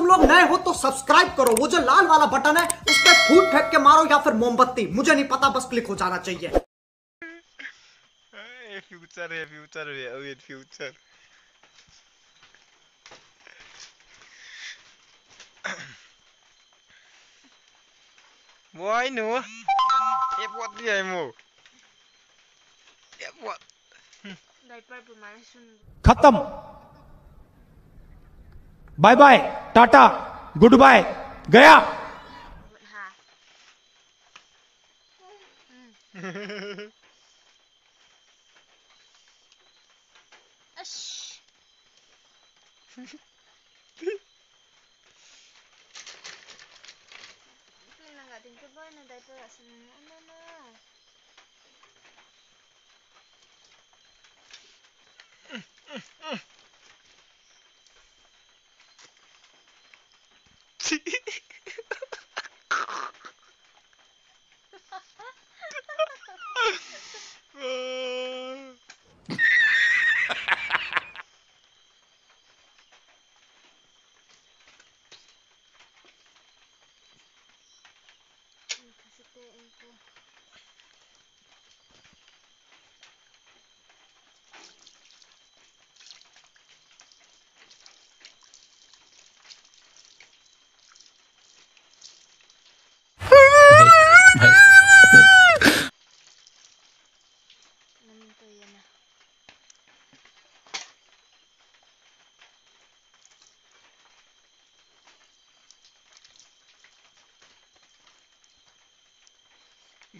तुम लोग नए हो तो सब्सक्राइब करो, वो जो लाल वाला बटन है उस पर फूट फेंक के मारो या फिर मोमबत्ती, मुझे नहीं पता, बस क्लिक हो जाना चाहिए। फ्यूचर है, फ्यूचर है, future. Why no? Buat dia mo. Buat. खत्म, bye bye, tata, goodbye, गया।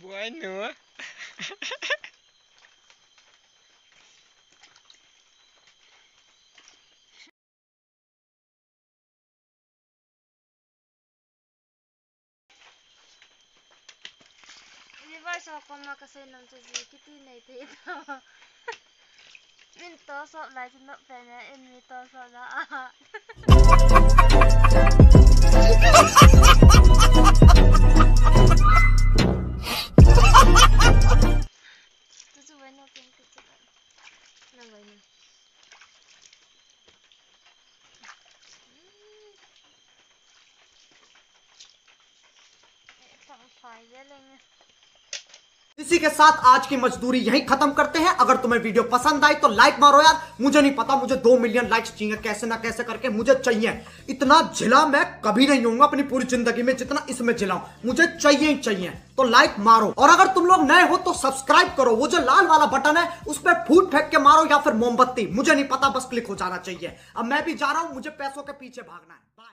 Why no? Reverse ako kasi nang kiti na ito. Minto so lai no pena in mito so na. Tuju bueno ken tuju. Na bueno. Tang fai लेंगे। इसी के साथ आज की मजदूरी यहीं खत्म करते हैं। अगर तुम्हें वीडियो पसंद आई तो लाइक मारो यार, मुझे नहीं पता, मुझे 2 मिलियन लाइक्स चाहिए, कैसे ना कैसे करके मुझे चाहिए। इतना झिला मैं कभी नहीं होऊंगा अपनी पूरी जिंदगी में जितना इसमें झिलाऊं, मुझे चाहिए ही चाहिए। तो लाइक मारो, और अगर तुम लोग नए हो तो सब्सक्राइब करो, वो जो लाल वाला बटन है उस पर फूट फेंक के मारो या फिर मोमबत्ती, मुझे नहीं पता, बस क्लिक हो जाना चाहिए। अब मैं भी जा रहा हूं, मुझे पैसों के पीछे भागना है। बाय।